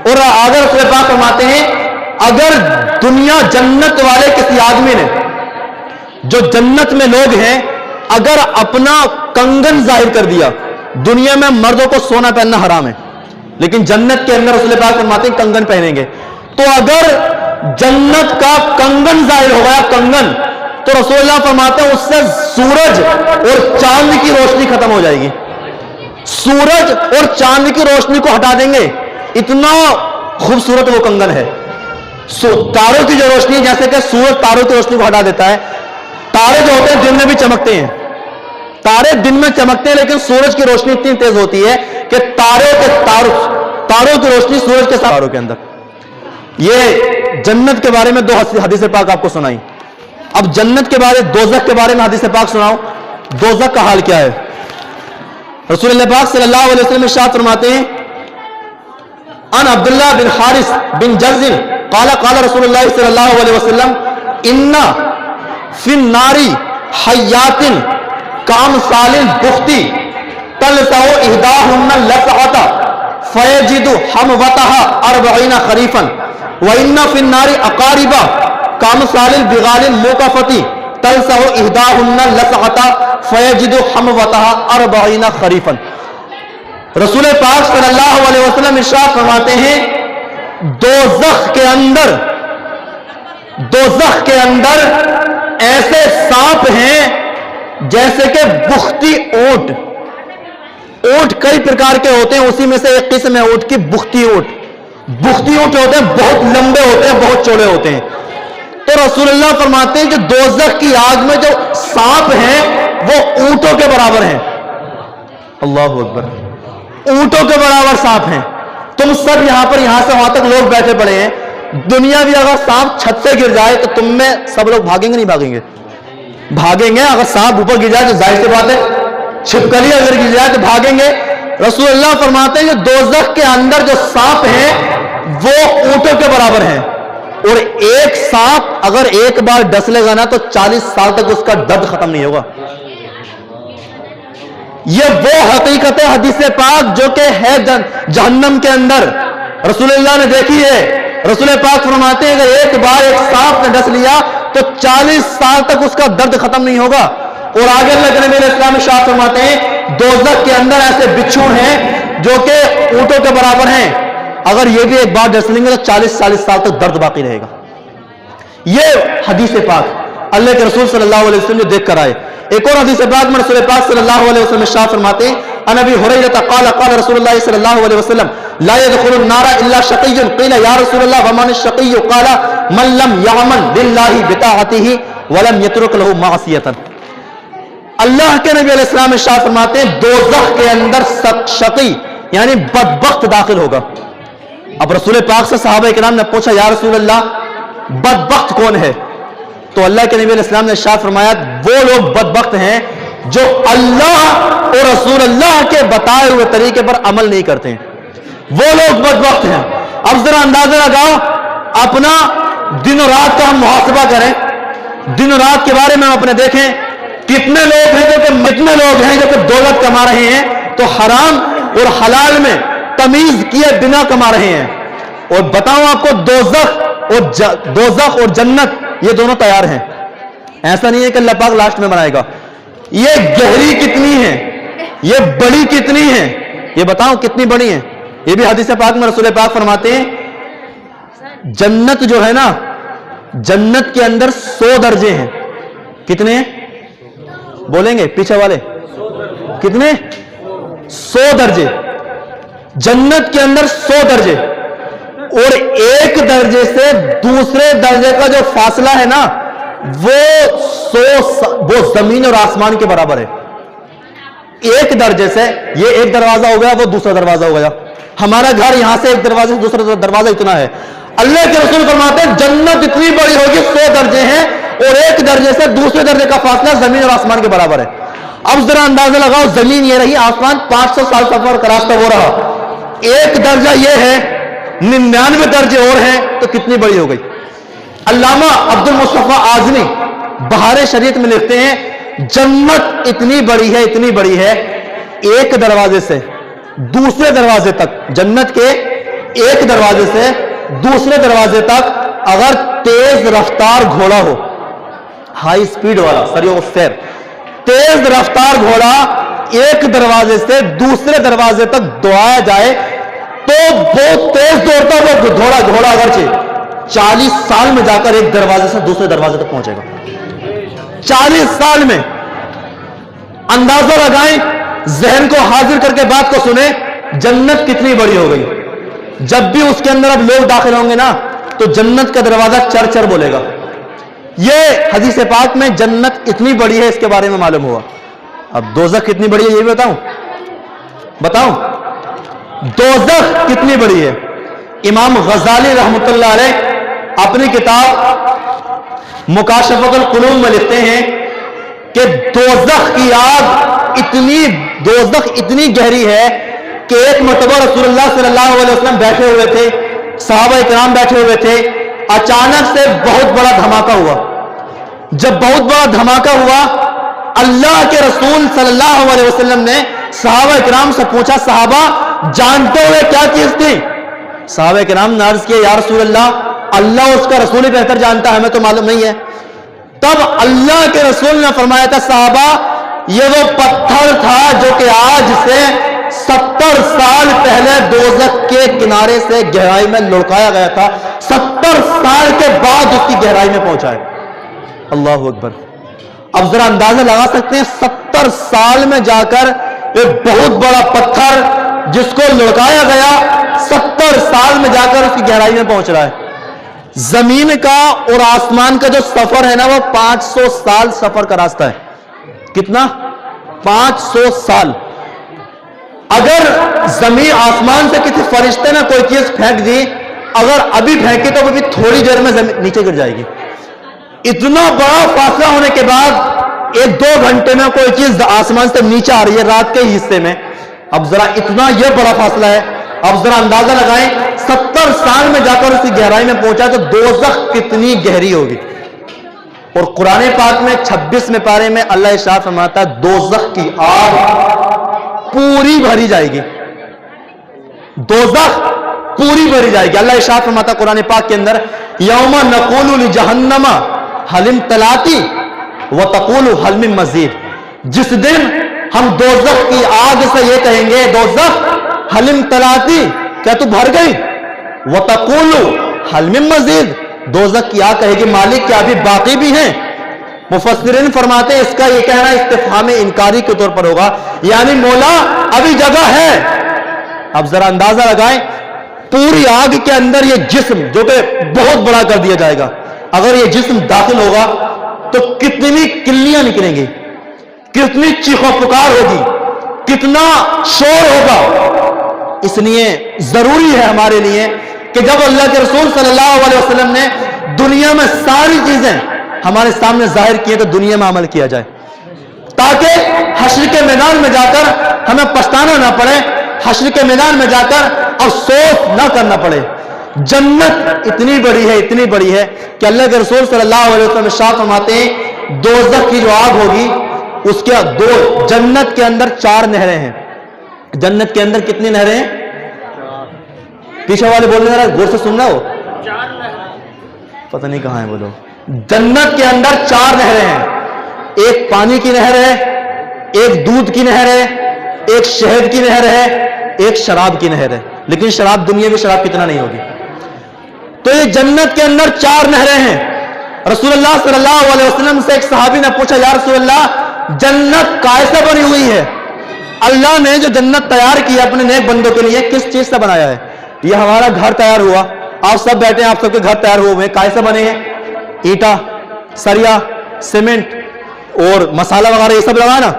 اور اگر رسول پاک فرماتے ہیں اگر دنیا جنت والے کسی آدمی نے، جو جنت میں لوگ ہیں، اگر اپنا کنگن ظاہر کر دیا، دنیا میں مردوں کو سونا پہننا حرام ہے لیکن جنت کے اندر رسول پاک فرماتے ہیں کنگن پہنیں گے، تو اگر جنت کا کنگن ظاہر ہو گیا کنگن، تو رسول اللہ فرماتے ہیں اس سے سورج اور چاند کی روشنی ختم ہو جائے گی. سورج اور چاند کی روشنی کو ہٹا دیں گے، اتنا خوبصورت وہ کنگن ہے. تاروں کی جو روشنی، جیسے کہ سورج تاروں کی روشنی کو ہٹا دیتا ہے، تارے جو ہوتے ہیں دن میں بھی چمکتے ہیں، تارے دن میں چمکتے ہیں لیکن سورج کی روشنی اتنی تیز ہوتی ہے کہ تاروں کی روشنی سورج کے تاروں کے اندر. یہ جنت کے بارے میں 2 حدیث پاک آپ کو سنائی. اب جنت کے بارے، دوزخ کے بارے میں حدیث پاک سناؤ. دوزخ کا حال کیا ہے؟ رسول اللہ پاک صلی اللہ علیہ وسلم ارشاد فرماتے ہیں ان عبداللہ بن حارث بن جرز قال قال رسول اللہ صلی اللہ علیہ وسلم ان فی النار حیات کامثال البخت تلسع احداهن لسعۃ فیجد حموتها 40 خریفا وان فی النار اقارب کامثال البغال الموقفۃ تلسع احداهن لسعۃ فیجد حموتها 40 خریفا. رسول پاک صلی اللہ علیہ وسلم ارشاد فرماتے ہیں دوزخ کے اندر ایسے سانپ ہیں جیسے کہ بختی اونٹ. اونٹ کئی پرکار کے ہوتے ہیں، اسی میں سے ایک قسم ہے اونٹ کی بختی اونٹ. بختی اونٹ ہوتے ہیں بہت لمبے ہوتے ہیں، بہت چوڑے ہوتے ہیں. تو رسول اللہ فرماتے ہیں کہ دوزخ کی آگ میں جو سانپ ہیں وہ اونٹوں کے برابر ہیں. اللہ اکبر. اونٹوں کے برابر سانپ ہیں. تم سب یہاں سے وہاں تک لوگ بیٹھے پڑے ہیں، دنیا بھی اگر سانپ چھت سے گر جائے تو تم میں سب لوگ بھاگیں گے نہیں بھاگیں گے؟ بھاگیں گے. اگر سانپ اوپر گر جائے تو ظاہر سی بات ہے چھپکلی اگر گر جائے تو بھاگیں گے. رسول اللہ فرماتے ہیں کہ دوزخ کے اندر جو سانپ ہیں وہ اونٹوں کے برابر ہیں، اور ایک سانپ اگر ایک بار ڈس لے گا نا تو 40 سال تک اس کا درد ختم نہیں ہوگا. یہ وہ حقیقت حدیث پاک جو کہ ہے جہنم کے اندر رسول اللہ نے دیکھی ہے. رسول پاک فرماتے ہیں اگر ایک بار ایک سانپ نے ڈس لیا تو 40 سال تک اس کا درد ختم نہیں ہوگا. اور آگے اللہ کے نبی علیہ السلام ارشاد فرماتے ہیں दोज़ख के अंदर ऐसे बिच्छू हैं जो कि ऊंटों के बराबर हैं, अगर ये भी एक बार डस लेंगे तो 40-40 साल तक दर्द बाकी रहेगा। ये हदीस पाक अल्लाह के रसूल सल्लल्लाहु अलैहि वसल्लम जो देख कर आए। एक और हदीस पाक में रसूल पाक सल्लल्लाहु अलैहि वसल्लम इरशाद फरमाते हैं, अन अबी हुरैरा क़ाल क़ाल रसूलुल्लाह सल्लल्लाहु अलैहि वसल्लम ला यदखुलुन नारा इल्ला शक़िय्युन क़ील या रसूलल्लाह व मन शक़िय्यु क़ाल मन लम यअमन बिल्लाहि बिताअतिही व लम यतरुक लहु मासियतन। अल्लाह के नबी अलैहि सलाम इरशाद फरमाते हैं, दोज़ख के अंदर शक़ी यानी बदबख्त दाखिल होगा। अब रसूल पाक से सहाबा किराम ने पूछा, या रसूल अल्लाह बदबख्त कौन है? तो अल्लाह के नबी अलैहि सलाम ने इरशाद फरमाया, वो लोग बदबख्त हैं जो अल्लाह और रसूल अल्लाह के बताए हुए तरीके पर अमल नहीं करते हैं, वो लोग बदबख्त हैं। अब जरा अंदाजा लगाओ, अपना दिन और रात का हम मुहासबा करें, दिन और रात के बारे में हम अपने देखें, कितने लोग हैं जो कि दौलत कमा रहे हैं तो हराम और हलाल में तमीज किए बिना कमा रहे हैं। और बताऊं आपको, दोज़ख और जन्नत ये दोनों तैयार हैं। ऐसा नहीं है कि अल्लाह पाक लास्ट में बनाएगा। ये गहरी कितनी है, ये बड़ी कितनी है, ये बताओ कितनी बड़ी है। ये भी हदीस पाक में रसूल पाक फरमाते हैं, जन्नत जो है ना, जन्नत के अंदर 100 दर्जे हैं। कितने बोलेंगे पीछे वाले? कितने? 100 दर्जे। जन्नत के अंदर 100 दर्जे, और एक दर्जे से दूसरे दर्जे का जो फासला है ना, वो जमीन और आसमान के बराबर है। एक दर्जे से ये एक दरवाजा हो गया, वो दूसरा दरवाजा हो गया। हमारा घर यहां से एक दरवाजे से दूसरा दरवाजा इतना है। अल्लाह के रसूल फरमाते हैं, जन्नत इतनी बड़ी होगी, 100 दर्जे हैं, और एक दर्जे से दूसरे दर्जे का फासला जमीन और आसमान के बराबर है। अब जरा अंदाजा लगाओ, जमीन ये रही, आसमान 500 साल सफर का रास्ता हो रहा, एक दर्जा ये है, 99 दर्जे और हैं, तो कितनी बड़ी हो गई। अल्लामा अब्दुल मुस्तफा आज़मी बहार शरीयत में लिखते हैं, जन्नत इतनी बड़ी है, इतनी बड़ी है, एक दरवाजे से दूसरे दरवाजे तक, जन्नत के एक दरवाजे से दूसरे दरवाजे तक अगर तेज रफ्तार घोड़ा हो, हाई स्पीड वाला, सरियो सैर, तेज रफ्तार घोड़ा एक दरवाजे से दूसरे दरवाजे तक दौड़ाया जाए तो बहुत तेज दौड़ता वो घोड़ा अगरचे 40 साल में जाकर एक दरवाजे से दूसरे दरवाजे तक पहुंचेगा। 40 साल में। अंदाजा लगाएं, जहन को हाजिर करके बात को सुने, जन्नत कितनी बड़ी हो गई। जब भी उसके अंदर अब लोग दाखिल होंगे ना, तो जन्नत का दरवाजा चर चर बोलेगा। यह हदीस पाक में जन्नत इतनी बड़ी है, इसके बारे में मालूम हुआ। अब दोज़ख कितनी बड़ी है ये भी बताऊं दोज़ख कितनी बड़ी है। इमाम गज़ाली रहमतुल्लाह अलैह अपनी किताब मुकाशफतुल कुलूब में लिखते हैं कि दोज़ख की आग इतनी गहरी है कि एक मरतबा रसूलुल्लाह सल्लल्लाहु अलैहि वसल्लम बैठे हुए थे, सहाबा इकराम बैठे हुए थे, अचानक से बहुत बड़ा धमाका हुआ। जब बहुत बड़ा धमाका हुआ, अल्लाह के रसूल सल्लल्लाहु अलैहि वसल्लम ने सहाबा इकराम से पूछा, सहाबा जानते हुए क्या चीज थी? सहाबा इकराम ने अर्ज किया, या रसूल अल्लाह, अल्लाह उसका रसूल ही बेहतर जानता है, हमें तो मालूम नहीं है। तब अल्लाह के रसूल ने फरमाया था, सहाबा ये वो पत्थर था जो कि आज से 70 साल पहले दोज़ख के किनारे से गहराई में लुढ़काया गया था, 70 साल के बाद उसकी गहराई में पहुंचा है। अल्लाह अकबर। अब जरा अंदाजा लगा सकते हैं, 70 साल में जाकर एक बहुत बड़ा पत्थर जिसको लुढ़काया गया 70 साल में जाकर उसकी गहराई में पहुंच रहा है। जमीन का और आसमान का जो सफर है ना, वो 500 साल सफर का रास्ता है। कितना? 500 साल। अगर जमीन आसमान से किसी फरिश्ते ने कोई चीज फेंक दी, अगर अभी फेंकी तो अभी थोड़ी देर में जमीन नीचे गिर जाएगी। इतना बड़ा फासला होने के बाद 1-2 घंटे में कोई चीज आसमान से नीचे आ रही है रात के हिस्से में। अब जरा इतना यह बड़ा फासला है, अब जरा अंदाजा लगाएं, 70 साल में जाकर उसकी गहराई में पहुंचा तो दोज़ख कितनी गहरी होगी। और कुरान पाक में 26वें पारे में अल्लाह इरशाद फरमाता है, दोज़ख की आग पूरी भरी जाएगी। दोज़ख पूरी भरी जाएगी। अल्लाह इरशाद फरमाता है कुरान पाक के अंदर, यौमा नक़ूलु लि जहन्नमा हलिम तलाती व तक़ूलु हल मिन मज़ीद। जिस दिन हम दोज़ख की आग से ये कहेंगे, दोज़ख हलिम तलाती, क्या तू भर गई? वतकुलु हल मिन मजीद, दोज़ख की आग कहेगी मालिक क्या अभी बाकी भी हैं? मुफस्सिरीन फरमाते हैं इसका ये कहना इस्तिफ़हाम इनकारी के तौर पर होगा, यानी मौला अभी जगह है। अब जरा अंदाजा लगाएं, पूरी आग के अंदर ये जिस्म जो कि बहुत बड़ा कर दिया जाएगा, अगर ये जिस्म दाखिल होगा तो कितनी किल्लियां निकलेंगी, कितनी चीखों पुकार होगी, कितना शोर होगा। इसलिए जरूरी है हमारे लिए कि जब अल्लाह के रसूल सल्लल्लाहु अलैहि वसल्लम ने दुनिया में सारी चीजें हमारे सामने जाहिर किए तो दुनिया में अमल किया जाए, ताकि हश्र के मैदान में जाकर हमें पछताना ना पड़े, हश्र के मैदान में जाकर अफसोस ना करना पड़े। जन्नत इतनी बड़ी है, इतनी बड़ी है कि अल्लाह के रसूल सल्लल्लाहु अलैहि वसल्लम इरशाद फरमाते हैं दोज़ख की जो आग होगी उसके दो, जन्नत के अंदर 4 नहरें हैं। जन्नत के अंदर कितनी नहरें हैं? पीछे वाले बोलने जरा गौर से सुनना हो, पता नहीं कहां है बोलो। जन्नत के अंदर 4 नहरें हैं, एक पानी की नहर है, एक दूध की नहर है, एक शहद की नहर है, एक शराब की नहर है। लेकिन शराब दुनिया में शराब कितना नहीं होगी। तो ये जन्नत के अंदर 4 नहरें हैं। रसूलुल्लाह सल्लल्लाहु अलैहि वसल्लम से एक सहाबी ने पूछा, या रसूलल्लाह जन्नत कैसे बनी हुई है? अल्लाह ने जो जन्नत तैयार की अपने नेक बंदों के लिए किस चीज से बनाया है? ये हमारा घर तैयार हुआ, आप सब बैठे हैं, आप सबके घर तैयार हुए हैं, कैसे बने हैं? ईटा, सरिया, सीमेंट और मसाला वगैरह ये सब लगा ना।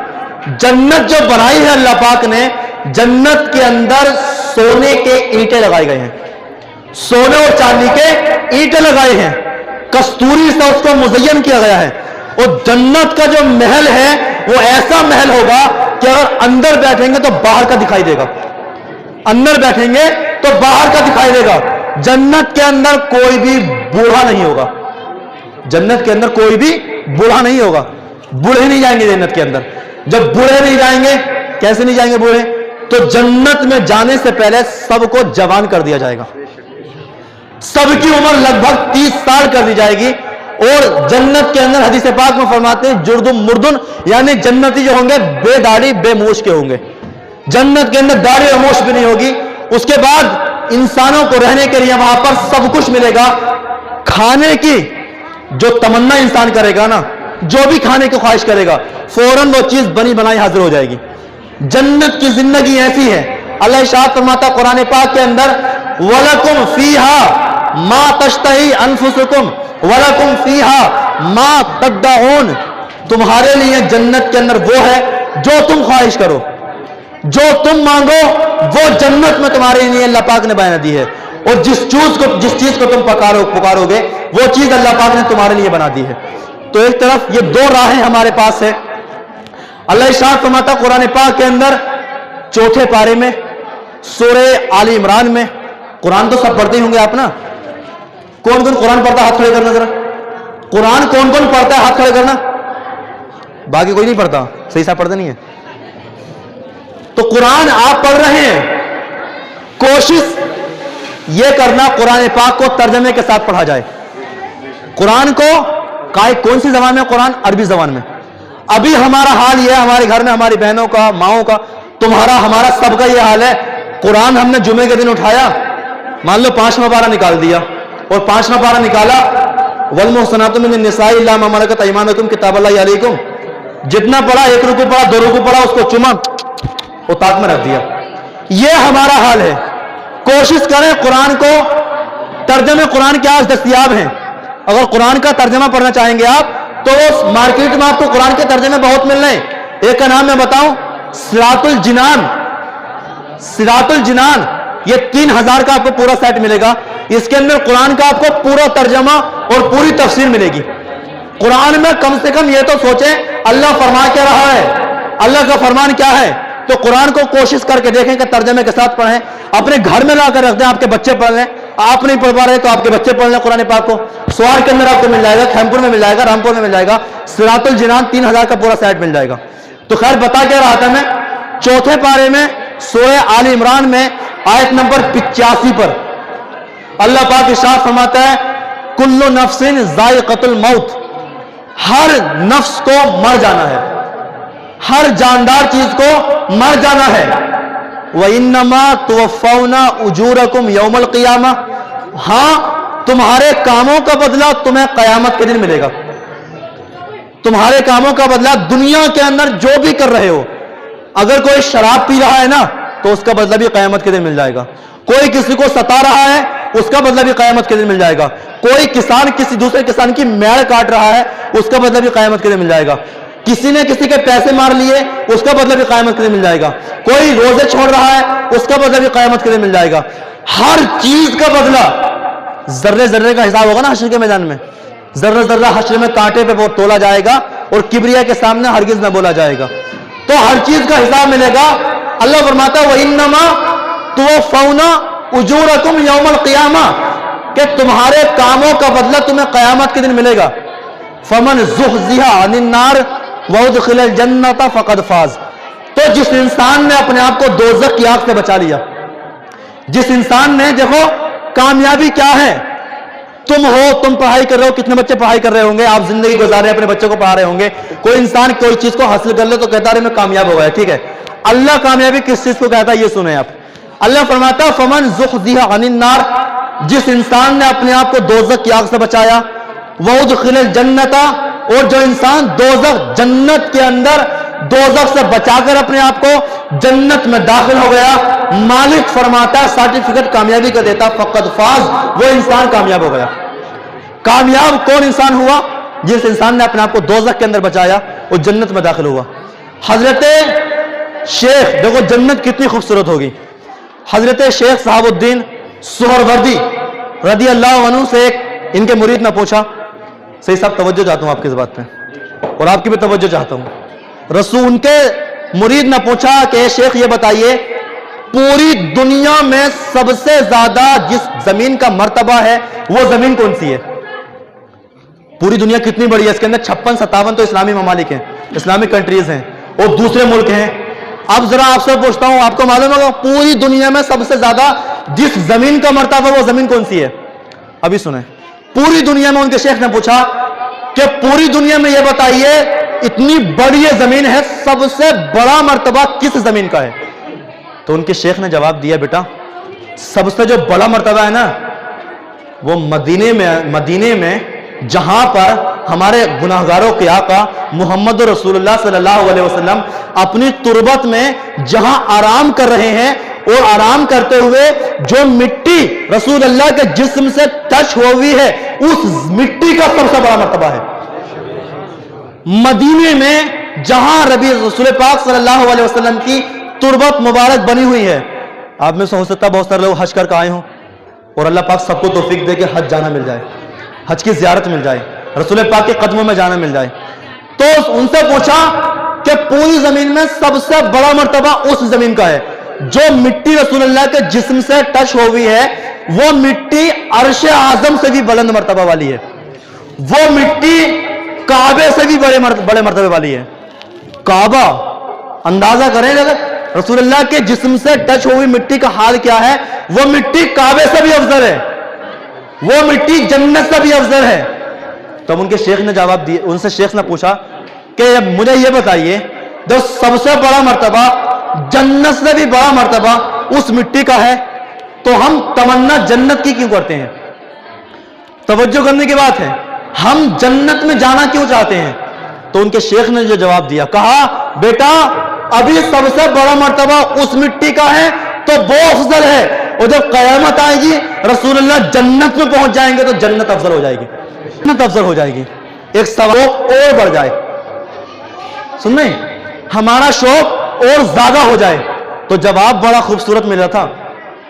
जन्नत जो बनाई है अल्लाह पाक ने, जन्नत के अंदर सोने के ईंटें लगाए गए हैं, सोने और चांदी के ईंटें लगाए हैं, कस्तूरी से उसको मुज़य्यन किया गया है। और जन्नत का जो महल है वो ऐसा महल होगा कि अगर अंदर बैठेंगे तो बाहर का दिखाई देगा, अंदर बैठेंगे तो बाहर का दिखाई देगा। जन्नत के अंदर कोई भी बूढ़ा नहीं होगा, जन्नत के अंदर कोई भी बूढ़ा नहीं होगा, बूढ़े नहीं जाएंगे जन्नत के अंदर। जब बूढ़े नहीं जाएंगे, कैसे नहीं जाएंगे बूढ़े? तो जन्नत में जाने से पहले सबको जवान कर दिया जाएगा, सबकी उम्र लगभग 30 साल कर दी जाएगी। और जन्नत के अंदर हदीस पाक में फरमाते हैं जुर्दुम मुर्दुन, यानी जन्नती जो होंगे बेदाढ़ी बेमूछ के होंगे, जन्नत के अंदर दाढ़ी और मूछ भी नहीं होगी। उसके बाद इंसानों को रहने के लिए वहां पर सब कुछ मिलेगा, खाने की जो तमन्ना इंसान करेगा ना, जो भी खाने की ख्वाहिश करेगा फौरन वो चीज बनी बनाई हाजिर हो जाएगी। जन्नत की जिंदगी ऐसी है, अल्लाह इरशाद फरमाता कुरान पाक के अंदर वलकुम फीहा मा तश्तही अनफुसुकुम वलकुम फीहा मा तद्दाऊन, तुम्हारे लिए जन्नत के अंदर वो है जो तुम ख्वाहिश करो, जो तुम मांगो वो जन्नत में तुम्हारे लिए अल्लाह पाक ने बयान दी है। और जिस चीज को तुम पुकारोगे वो चीज अल्लाह पाक ने तुम्हारे लिए बना दी है। तो एक तरफ ये 2 राहें हमारे पास है। अल्लाह इरशाद फरमाता कुरान पाक के अंदर 4 पारे में सूरह आली इमरान में, कुरान तो सब पढ़ते होंगे आप ना, कौन कौन कुरान पढ़ता है हाथ खड़े करना जरा, कुरान कौन कौन पढ़ता है हाथ खड़े करना, बाकी कोई नहीं पढ़ता, सही साहब पढ़ते नहीं है। तो कुरान आप पढ़ रहे हैं, कोशिश यह करना कुरान पाक को तर्जमे के साथ पढ़ा जाए। कुरान को कौन सी जबान में? कुरान अरबी जबान में। अभी हमारा हाल यह है, हमारे घर में हमारी बहनों का, माओं का, तुम्हारा, हमारा सबका यह हाल है। कुरान हमने जुमे के दिन उठाया, मान लो 5वां पारा निकाल दिया, और 5वां पारा निकाला वल मुहसनातु मिनन निसाई इल्ला मा मलकत अयमानुकुम किताबुल्लाहि अलैकुम, जितना पढ़ा, 1 रुकू पढ़ा, 2 रुकू पढ़ा, उसको चुमा और ताक में रख दिया। यह हमारा हाल है। कोशिश करें कुरान को, तर्जमे कुरान के आज दस्तयाब हैं, अगर कुरान का तर्जमा पढ़ना चाहेंगे आप तो मार्केट में आपको कुरान के तर्जमे बहुत मिल रहे हैं। एक का नाम मैं बताऊं, सिरातुल जिनान, सिरातुल जिनान, ये 3000 का आपको पूरा सेट मिलेगा। इसके अंदर कुरान का आपको पूरा तर्जमा और पूरी तफसीर मिलेगी। कुरान में कम से कम ये तो सोचें अल्लाह फरमा क्या रहा है, अल्लाह का फरमान क्या है। तो कुरान को कोशिश करके देखें कि तर्जमे के साथ पढ़ें, अपने घर में लाकर रख दें, आपके बच्चे पढ़ लें। आप नहीं पढ़ पा रहे तो आपके बच्चे पढ़ लें कुरान पाक को। स्वार के अंदर आपको मिल जाएगा, खैमपुर में मिल जाएगा, रामपुर में मिल जाएगा, सिरातुल जिनान 3000 का पूरा सेट मिल जाएगा। तो खैर बता क्या रहा था मैं, 4 पारे में सूरह आल इमरान में आयत नंबर 85 पर अल्लाह पाक इरशाद फरमाता है कुल्लु नफ्सिन जायक़तुल मौत, हर नफ्स को मर जाना है, हर जानदार चीज को मर जाना है। वइन्नमा तुवफ़ौना उजूरकुम यौमल क़ियामा, हाँ तुम्हारे कामों का बदला तुम्हें कयामत के दिन मिलेगा। तुम्हारे कामों का बदला दुनिया के अंदर जो भी कर रहे हो, अगर कोई शराब पी रहा है ना तो उसका बदला भी कयामत के दिन मिल जाएगा। कोई किसी को सता रहा है उसका बदला भी कयामत के दिन मिल जाएगा। कोई किसान किसी दूसरे किसान की मेड़ काट रहा है उसका बदला भी कयामत के दिन मिल जाएगा। किसी ने किसी के पैसे मार लिए उसका बदला भी कयामत के दिन मिल जाएगा। कोई रोजे छोड़ रहा है उसका बदला भी कयामत के दिन मिल जाएगा। हर चीज का बदला, जर्रे जर्रे का हिसाब होगा ना हश्र के मैदान में, जर्रा जर्रा हश्र में कांटे पे वो तोला जाएगा और किबरिया के सामने हरगिज न बोला जाएगा। तो हर चीज का हिसाब मिलेगा। अल्लाह फरमाता है वइन्नमा तुवफ़ौना उजूरकुम यौमल क़ियामा, कि तुम्हारे कामों का बदला तुम्हें कयामत के दिन मिलेगा। फमन ज़ुहज़िहा अनिन नार व उदखिलल जन्नत फ़क़द फ़ाज़, तो जिस इंसान ने अपने आप को दोज़ख की आग से बचा लिया, जिस इंसान ने, देखो कामयाबी क्या है, तुम हो, तुम पढ़ाई कर रहे हो, कितने बच्चे पढ़ाई कर रहे होंगे, आप जिंदगी गुजार रहे हैं, अपने बच्चों को पढ़ा रहे होंगे। कोई इंसान कोई चीज को हासिल कर ले तो कहता है मैं कामयाब हो गया, ठीक है। अल्लाह कामयाबी किस चीज को कहता है ये सुने आप। अल्लाह फरमाता फमन ज़ुहज़िहा अनिन नार, जिस इंसान ने अपने आप को दोज़ख की आग से बचाया, व उदखिलल जन्नता, और जो इंसान दोज़ख जन्नत के अंदर दोज़ख से बचाकर अपने आप को जन्नत में दाखिल हो गया, मालिक फरमाता है सर्टिफिकेट कामयाबी का देता, फ़क़द फ़ाज़, वो इंसान कामयाब हो गया। कामयाब कौन इंसान हुआ? जिस इंसान ने अपने आप को दोज़ख के अंदर बचाया और जन्नत में दाखिल हुआ। हजरत शेख, देखो जन्नत कितनी खूबसूरत होगी। हजरत शेख साहबुद्दीन सुहरवर्दी रदी अल्लाह अन्हु से एक इनके मुरीद ने पूछा, सही साहब तवज्जो चाहता हूं आपकी इस बात पे और आपकी भी तवज्जो चाहता हूं। रसूल, उनके मुरीद ने पूछा कि शेख ये बताइए, पूरी दुनिया में सबसे ज्यादा जिस जमीन का मर्तबा है वो जमीन कौन सी है? पूरी दुनिया कितनी बड़ी है? इसके अंदर 56-57 तो इस्लामी ममालिक हैं, इस्लामिक कंट्रीज हैं और दूसरे मुल्क हैं। अब जरा आपसे पूछता हूं, आपको मालूम होगा पूरी दुनिया में सबसे ज्यादा जिस जमीन का मर्तबा वो जमीन कौन सी है? अभी सुने, पूरी दुनिया में, उनके शेख ने पूछा कि पूरी दुनिया में ये बताइए, इतनी बड़ी ये जमीन है, सबसे बड़ा मर्तबा किस जमीन का है? तो उनके शेख ने जवाब दिया, बेटा सबसे जो बड़ा मर्तबा है ना वो मदीने में जहां पर हमारे गुनाहगारों के आका मोहम्मद रसूलुल्लाह सल्लल्लाहु अलैहि वसल्लम अपनी तुरबत में जहां आराम कर रहे हैं, और आराम करते हुए जो मिट्टी रसूल अल्लाह के जिस्म से टच हुई है, उस मिट्टी का सबसे बड़ा मर्तबा है। मदीने में जहां रबी रसूल पाक सल्लल्लाहु अलैहि वसल्लम की तुरबत मुबारक बनी हुई है। आप में से हो सकता है बहुत सारे लोग हज करके आए हों और अल्लाह पाक सबको तौफीक दे के हज जाना मिल जाए, हज की ज़ियारत मिल जाए, रसूल पाक के कदमों में जाना मिल जाए। तो उनसे पूछा कि पूरी जमीन में सबसे बड़ा मर्तबा उस जमीन का है जो मिट्टी रसूलुल्लाह के जिस्म से टच हो हुई है, वो मिट्टी अर्श आजम से भी बुलंद मर्तबा वाली है, वो मिट्टी काबे से भी बड़े मर्तबे वाली है। काबा, अंदाजा करें अगर रसूलुल्लाह के जिस्म से टच हुई मिट्टी का हाल क्या है, वो मिट्टी काबे से भी अफजल है, वो मिट्टी जन्नत से भी अफजल है। तब उनके शेख ने जवाब दिया, उनसे शेख ने पूछा कि मुझे ये बताइए, जो सबसे बड़ा मर्तबा जन्नत से भी बड़ा मर्तबा उस मिट्टी का है, तो हम तमन्ना जन्नत की क्यों करते हैं? तवज्जो करने की बात है, हम जन्नत में जाना क्यों चाहते हैं? तो उनके शेख ने जो जवाब दिया, कहा बेटा अभी सबसे बड़ा मर्तबा उस मिट्टी का है तो वो अफजल है, और जब कयामत आएगी रसूलुल्लाह जन्नत में पहुंच जाएंगे तो जन्नत अफजल हो जाएगी, जन्नत अफजल हो जाएगी। एक सवाल और बढ़ जाए, सुन रहे, हमारा शौक और ज्यादा हो जाए। तो जवाब बड़ा खूबसूरत मिला था,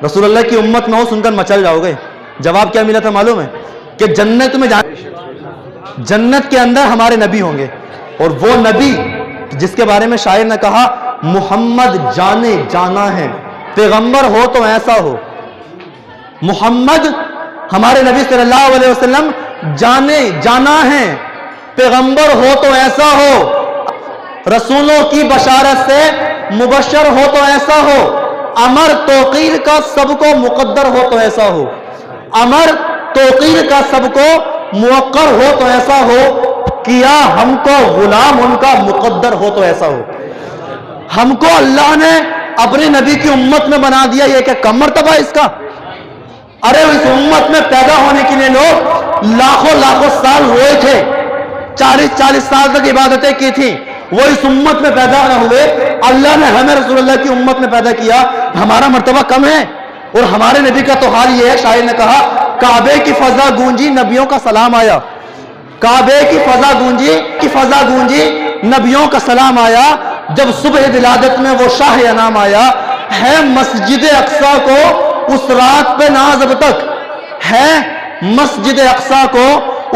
रसूलुल्लाह की उम्मत में हो सुनकर मचल जाओगे। जवाब क्या मिला था मालूम है? कि जन्नत में जन्नत के अंदर हमारे नबी होंगे, और वो नबी जिसके बारे में शायर ने कहा मुहम्मद जाने जाना है, पैगंबर हो तो ऐसा हो। मुहम्मद हमारे नबी सल्लल्लाहु अलैहि वसल्लम जाने जाना है, पैगंबर हो तो ऐसा हो, रसूलों की बशारत से मुबशर हो तो ऐसा हो, अमर तौकीर का सबको मुकद्दर हो तो ऐसा हो, अमर तौकीर का सबको मुवक्कर हो तो ऐसा हो, किया हमको गुलाम उनका मुकद्दर हो तो ऐसा हो। हमको अल्लाह ने अपने नबी की उम्मत में बना दिया, ये क्या कम मर्तबा है इसका? अरे इस उम्मत में पैदा होने के लिए लोग लाखों लाखों साल रोए थे, 40-40 साल तक इबादतें की थी, वो इस उम्मत में पैदा न हुए। अल्लाह ने हमें रसूलुल्लाह की उम्मत में पैदा किया, हमारा मर्तबा कम है? और हमारे नबी का तो हाल ये है, शायर ने कहा काबे की फजा गूंजी नबियों का सलाम आया, काबे की फजा गूंजी नबियों का सलाम आया, जब सुबह विलादत में वो शाह अनाम आया। है मस्जिद अक्सा को उस रात पे नाज अब तक, है मस्जिद अक्सा को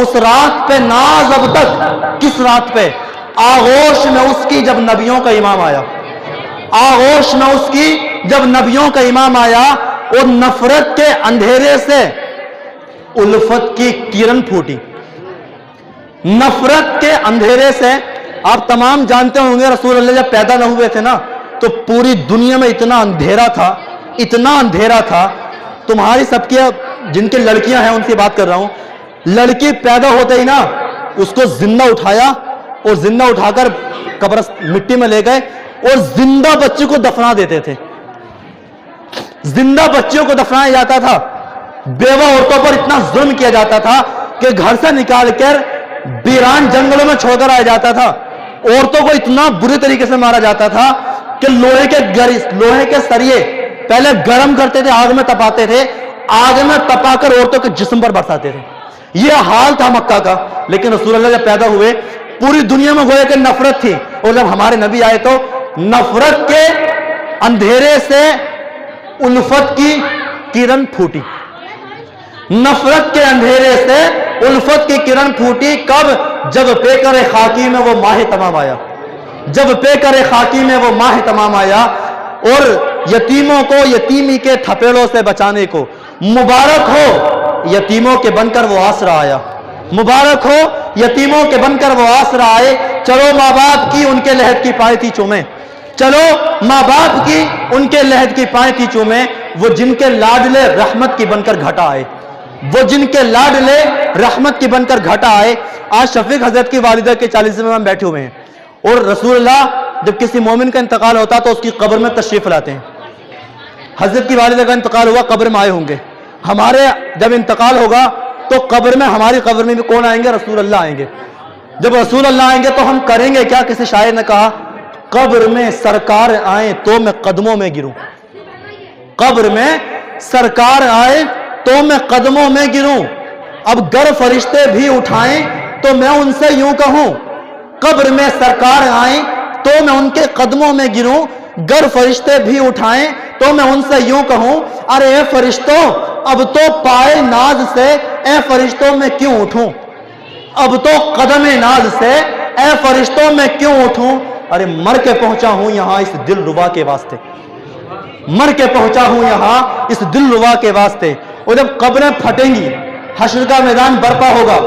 उस रात पे नाज अब तक। किस रात पे? आगोश में उसकी जब नबियों का इमाम आया, आगोश में उसकी जब नबियों का इमाम आया, और नफरत के अंधेरे से उल्फत की किरण फूटी। नफरत के अंधेरे से, आप तमाम जानते होंगे रसूल अल्लाह जब पैदा न हुए थे ना, तो पूरी दुनिया में इतना अंधेरा था, इतना अंधेरा था। तुम्हारी सबकी, जिनके लड़कियां हैं उनसे बात कर रहा हूं, लड़की पैदा होते ही ना उसको जिंदा उठाया, और जिंदा उठाकर कब्र मिट्टी में ले गए, और जिंदा बच्चे को दफना देते थे। जिंदा बच्चियों को दफनाया जाता था। बेवा औरतों पर इतना जुल्म किया जाता था कि घर से निकालकर वीरान जंगलों में छोड़कर आया जाता था। औरतों को इतना बुरे तरीके से मारा जाता था कि लोहे के सरिये पहले गर्म करते थे, आग में तपाते थे, आग में तपाकर औरतों के जिस्म पर बरसाते थे। यह हाल था मक्का का। लेकिन रसूल अल्लाह जब पैदा हुए, पूरी दुनिया में गोया कि नफरत थी, और जब हमारे नबी आए तो नफरत के अंधेरे से उल्फत की किरण फूटी। नफरत के अंधेरे से उल्फत की किरण फूटी। कब? जब पेकर खाकी में वो माह तमाम आया, जब पेकर खाकी में वो माह तमाम आया, और यतीमों को यतीमी के थपेड़ों से बचाने को, मुबारक हो यतीमों के बनकर वो आसरा आया, मुबारक हो यतीमों के बनकर वो आसरा आए। चलो माँ बाप की उनके लहद की पायती चूमे, चलो माँ बाप की उनके लहद की पायती चूमे, वो जिनके लाडले रहमत की बनकर घटा आए, वो जिनके लाडले रहमत की बनकर घटा आए। आज शफीक हजरत की वालिदा के 40वें में हम बैठे हुए हैं, और रसूलुल्लाह जब किसी मोमिन का इंतकाल होता तो उसकी कब्र में तशरीफ लाते हैं। हजरत की वालिदा का इंतकाल हुआ, कब्र में आए होंगे। हमारे जब इंतकाल होगा तो कब्र में, हमारी कब्र में भी कौन आएंगे? रसूल अल्लाह आएंगे। जब रसूल अल्लाह आएंगे तो हम करेंगे क्या? किसी शायर ने कहा, कब्र में सरकार आए तो मैं कदमों में गिरूं, कब्र में सरकार आए तो मैं कदमों में गिरूं। अब गर फरिश्ते भी उठाएं तो मैं उनसे यूं कहूं, कब्र में सरकार आए तो मैं उनके कदमों में गिरूं। गर फरिश्ते भी उठाएं तो मैं उनसे यूं कहूं, अरे ए फरिश्तों अब तो पाए नाज से ए फरिश्तों में क्यों उठूं, अब तो कदमे नाज से ए फरिश्तों में क्यों उठूं। अरे मर के पहुंचा हूं यहां इस दिल रुबा के वास्ते, मर के पहुंचा हूं यहां इस दिल रुबा के वास्ते। और जब कब्रें फटेंगी, हश्र का मैदान बर्पा होगा,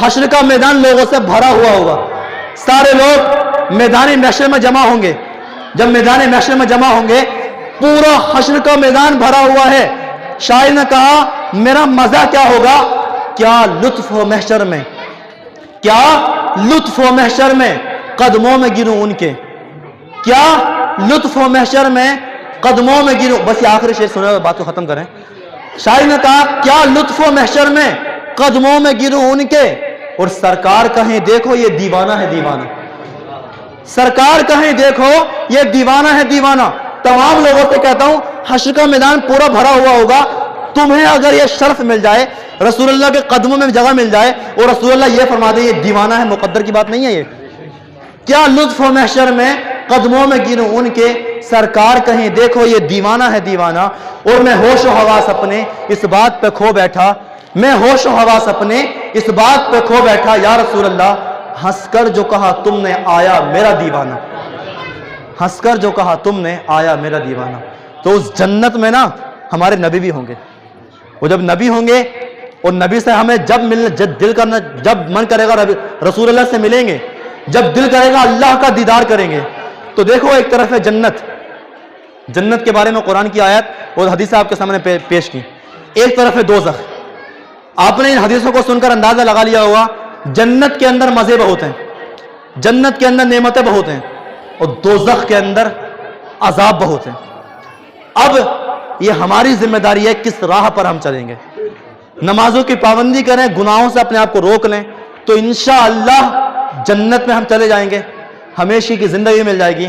हश्र का मैदान लोगों से भरा हुआ होगा, सारे लोग मैदान महशर में जमा होंगे। जब मैदान महशर में जमा होंगे, पूरा हश्र का मैदान भरा हुआ है। शायर ने कहा, मेरा मजा क्या होगा, क्या लुत्फ हो महशर में, क्या लुत्फ हो महशर में कदमों में गिरूं उनके, क्या लुत्फ हो महशर में कदमों में गिरूं। बस ये आखिरी शेर सुना, बात को खत्म करें। शायर ने कहा, क्या लुत्फ हो महशर में कदमों में गिरूं उनके, और सरकार कहें देखो ये दीवाना है दीवाना, सरकार कहें देखो ये दीवाना है दीवाना। तमाम लोगों से कहता हूं, हश्र का मैदान पूरा भरा हुआ होगा, तुम्हें अगर ये शर्फ मिल जाए, रसूलुल्लाह के कदमों में जगह मिल जाए, और रसूलुल्लाह ये फरमा दे ये दीवाना है, मुकद्दर की बात नहीं है ये। क्या लुत्फ हो महशर में कदमों में गिरूं उनके, सरकार कहें देखो ये दीवाना है दीवाना। और मैं होश हवास अपने इस बात पे खो बैठा, मैं होश हवास अपने इस बात पे खो बैठा, या रसूल अल्लाह हंसकर जो कहा तुमने आया मेरा दीवाना, हंसकर जो कहा तुमने आया मेरा दीवाना। तो उस जन्नत में ना हमारे नबी भी होंगे, वो जब नबी होंगे, और नबी से हमें जब मिलना, जब दिल करना, जब मन करेगा रसूल अल्लाह से मिलेंगे, जब दिल करेगा अल्लाह का दीदार करेंगे। तो देखो एक तरफ है जन्नत, जन्नत के बारे में कुरान की आयत और हदीस आपके सामने पेश की, एक तरफ है दोज़ख। आपने इन हदीसों को सुनकर अंदाजा लगा लिया होगा, जन्नत के अंदर मजे बहुत हैं, जन्नत के अंदर नेमतें बहुत हैं, और दोज़ख के अंदर عذاب بہت ہیں۔ اب یہ ہماری ذمہ داری ہے کس راہ پر ہم چلیں گے۔ نمازوں کی پابندی کریں، گناہوں سے اپنے آپ کو روک لیں، تو انشاءاللہ جنت میں ہم چلے جائیں گے، ہمیشہ کی زندگی مل جائے گی۔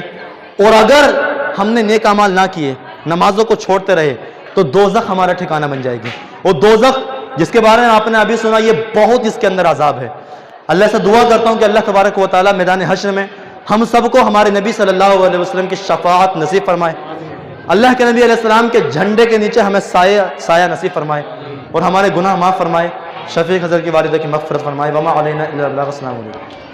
اور اگر ہم نے نیک اعمال نہ کیے، نمازوں کو چھوڑتے رہے، تو دوزخ ہمارا ٹھکانہ بن جائے گی۔ اور دوزخ جس کے بارے میں آپ نے ابھی سنا، یہ بہت اس کے اندر عذاب ہے۔ اللہ سے دعا کرتا ہوں کہ اللہ تبارک و تعالیٰ میدان حشر میں ہم سب کو ہمارے نبی صلی اللہ علیہ وسلم کی شفاعت نصیب فرمائے، اللہ کے نبی علیہ السلام کے جھنڈے کے نیچے ہمیں سایہ نصیب فرمائے، اور ہمارے گناہ معاف فرمائے، شفیع حضرت کی والدہ کی مغفرت فرمائے۔ وما علینا الا البلاغ۔ السلام علیکم۔